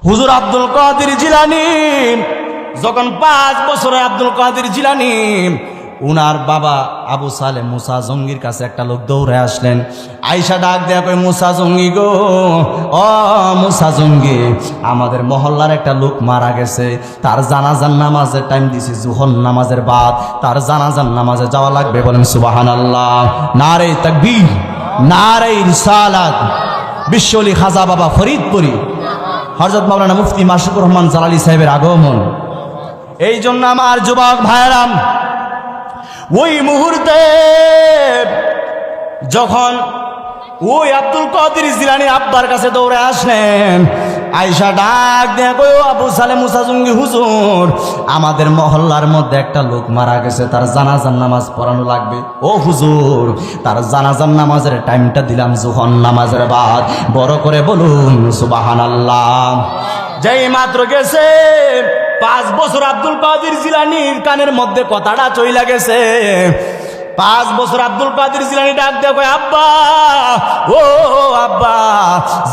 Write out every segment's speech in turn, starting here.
হুজুর আব্দুল কাদের জিলানী যখন 5 বছরের আব্দুল কাদের জিলানী উনার বাবা আবু সালেহ মুসা জঙ্গির কাছে একটা লোক দৌড়ে আসলেন। আয়েশা ডাক দেয়া কই, মুসা জঙ্গি গো, ও মুসা জঙ্গি, আমাদের মহল্লার একটা লোক মারা গেছে, তার জানাজার নামাজের টাইম দিছি জোহর নামাজের বাদ, তার জানাজার নামাজে যাওয়া লাগবে। বলেন সুবহানাল্লাহ। নারে তাকবীর, নারে রিসালাত। বিশ্বলি খাজা বাবা ফরিদপুরি হযরত মাওলানা মুফতি মাশরুকুর রহমান জালালী সাহেবের আগমন। এই জন্য আমার যুবক ভাইরাম, ওই মুহূর্তে যখন ওই আব্দুল কাদের জিলানী আব্বার কাছে দৌড়ে আসলেন, আয়েশা ডাক দেয়া কই, ও আবু সালেহ মুসা জঙ্গি হুজুর, আমাদের মহল্লার মধ্যে একটা লোক মারা গেছে, তার জানাজার নামাজ পড়ানো লাগবে। ও হুজুর, তার জানাজার নামাজের টাইমটা দিলাম জোহর নামাজের বাদ, বড় করে বলুন সুবহানাল্লাহ। যেই মাত্র গেছে 5 বছর আব্দুল কাদের জিলানীর কানের মধ্যে কথাটা চইলা গেছে। 5 বছর আব্দুল কাদের জিলানী ডাক দেয়া কয়, আব্বা, ও আব্বা,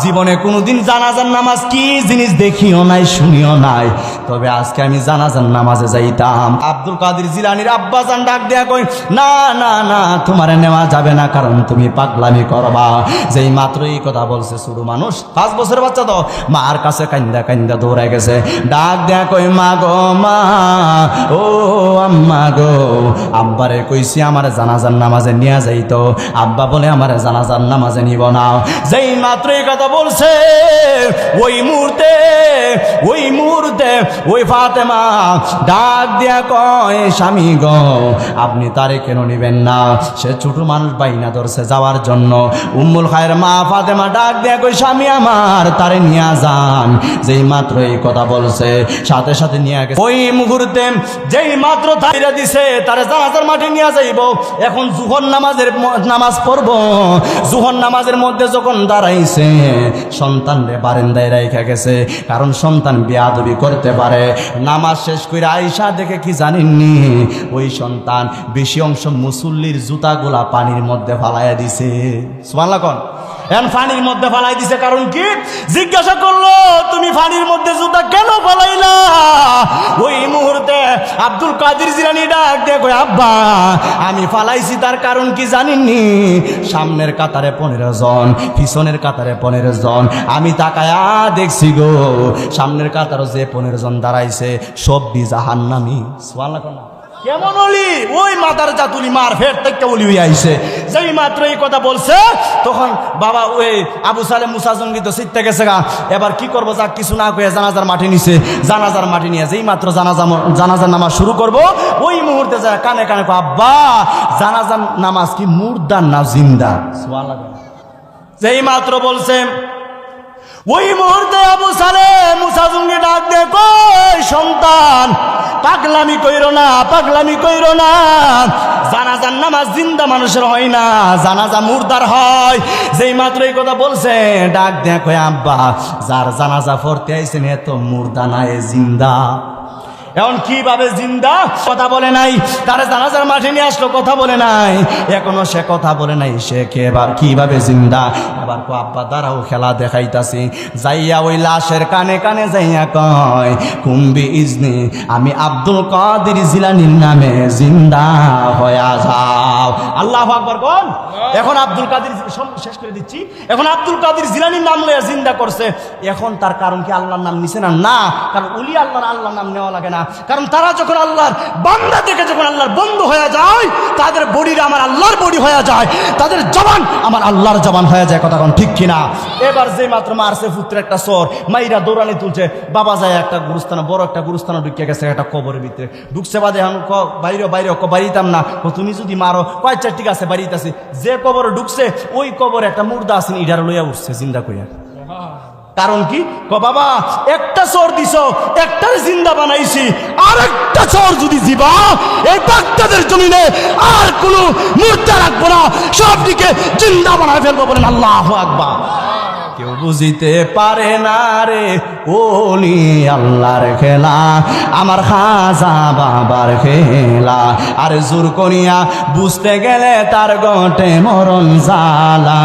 জীবনে কোনোদিন জানাজার নামাজ কি জিনিস দেখিও নাই, শুনিও নাই, তবে আজকে আমি জানাজার নামাজে যাইতাম। আব্দুল কাদের জিলানীর আব্বা জান ডাক দেয়া কয়, না না না, তোমারে নেওয়া যাবে না, কারণ তুমি পাগলামি করবা। যেই মাত্র এই কথা বলছে, ছোট মানুষ, 5 বছরের বাচ্চা তো, মার কাছে কান্দা কান্দা দৌড়ে গেছে। ডাক দেয়া কই, মা গো মা, ও আম্মা গো, আব্বারে কইছি আমার জানাজার নামাজে নিয়ে যাইতো। আব্বা বলে আমার জানাজার নামাজে নিব না। যেই মাত্র এই কথা বলছে, ওই মুহূর্তে ওই ফাতেমা ডাক দিয়া কয়, স্বামী গো, আপনি তারে কেন নিবেন না? সে ছোট মানুষ, বাইনা ধরছে যাওয়ার জন্য। উম্মুল খায়ের মা ফাতেমা ডাক দিয়া কয়, স্বামী আমার, তারে নিয়ে যান। যেই মাত্র এই কথা বলছে, সাথে সাথে নিয়ে গেছে। ওই মুহূর্তে যেই মাত্র তাইরা দিছে, তারে জানাজার মাঠে নিয়ে যাইব। এখন জোহর নামাজ পড়ব। জোহর নামাজের মধ্যে যখন দাঁড়াইছে, সন্তান রে বারান্দায় রাইখা গেছে, কারণ সন্তান বেয়াদবি করতে পারে। নামাজ শেষ করে আয়েশা দেখে কি জানেননি, ওই সন্তান বেশি অংশ মুসল্লির জুতাগুলা পানির মধ্যে ফালাইয়া দিছে। সুবহানাল্লাহ কোন? এখন পানির মধ্যে ফালাই দিছে, কারণ কি? জিজ্ঞাসা করলো, তুমি পানির মধ্যে জুতা কেন ফালাইলা? ওই মুহূর্তে আব্দুল কাদের জিলানী ডাক দিয়ে কয়, আব্বা, আমি ফালাইছি তার কারণ কি জানেননি? সামনের কাতারে 15 জন, পিছনের কাতারে 15 জন, আমি তাকায়া দেখছি গো, সামনের কাতারে যে 15 জন দাঁড়াইছে সবই জাহান্নামী। সুবহানাল্লাহ কোন? কেমন অলি? ওই মাদার জাতুলি মার ফের থেকে অলি হয়ে আইছে। যেই মাত্র এই কথা বলছে, তখন বাবা ওই আবু সালেহ মুসা জঙ্গি তো সিটতে গেছে গা। এবার কি করবো, যাক কিছু না কয়ে জানাজার মাঠে নিছে। জানাজার মাঠে নিয়ে যেই মাত্র জানাজার নামাজ শুরু করব, ওই মুহূর্তে যায় কানে কানে কয়, আব্বা, জানাজার নামাজ কি মুর্দার না জিন্দা? সুবহানাল্লাহ। যেই মাত্র বলছে, ওই মুহূর্তে আবু সালেহ মুসা জঙ্গি ডাক দে কই, সন্তান, পাগলামি কইরো না, পাগলামি কইরো না। জানাজার নামাজ জিন্দা মানুষের হয় না, জানাজা মুর্দার হয়। যেই মাত্র এই কথা বলছে, ডাক দেয়া কয়, আব্বা, যার জানাজা পড়তে আইছেন এত মুর্দা না, এ জিন্দা। এখন কিভাবে জিন্দা? কথা বলে নাই। তারা জানাজার মাঠে নিয়ে আসলো, কথা বলে নাই। এখনো সে কথা বলে নাই, সে কিভাবে জিন্দা। এবার কো, আব্বা দাঁড়াও, খেলা দেখাইতাছি। যাইয়া ওই লাশের কানে কানে যাইয়া কয়, কুম্বি ইজনি, আমি আব্দুল কাদের জিলানীর নামে জিন্দা হয়ে যাও। আল্লাহু আকবার কোন? এখন আব্দুল কাদের, শেষ করে দিচ্ছি, এখন আব্দুল কাদের জিলানীর নাম লইয়া জিন্দা করছে। এখন তার কারণ কি আল্লাহর নাম নিছে না? না, কারণ উলি আল্লাহর নাম নেওয়া লাগে না। কারণ তারা যখন আল্লাহর বান্দা থেকে যখন আল্লাহর বন্ধু হয়ে যায়, তাদের বডিটা আমার আল্লাহর বডি হয়ে যায়, তাদের জবান আমার আল্লাহর জবান হয়ে যায়। কথা কোন ঠিক কিনা? এবার যে মাত্র মারছে পুত্র একটা চোর, মাইরা দৌড়ানি তুলছে, বাবা যায় একটা গুরুস্থান, বড় একটা গুরুস্থানে ঢুকে গেছে একটা কবরের ভিতরে। ঢুকছে বাদে এখন বাইরে বাড়িতাম না, তুমি যদি মারো কয়, আচ্ছা ঠিক আছে বাড়িতেছি। যে কবরে ঢুকছে, ওই কবরে একটা মুর্দা আছেন, ইডার লইয়া উঠছে জিন্দা কইয়া। কারণ কি? বাবা, একটা চোর দিছ, একটা জিন্দা বানাইছি, আর একটা চোর যদি দিবা, এই বাগদাদের জমিনে আর কোনো মুর্দা রাখবো না, সবদিকে জিন্দা বানায় ফেলবো। বলেন আল্লাহু আকবার। কেউ বুঝিতে পারে না রে ওলি আল্লাহর খেলা, আমার খাজা বাবার খেলা। আর জোর করিয়া বুঝতে গেলে তার গটে মরণ জ্বালা,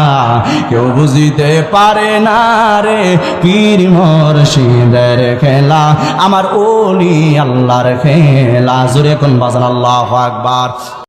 কেউ বুঝিতে পারে না রে পীর মুর্শিদের খেলা, আমার ওলি আল্লাহর খেলা। জোরে কোন বাজান আল্লাহু আকবার।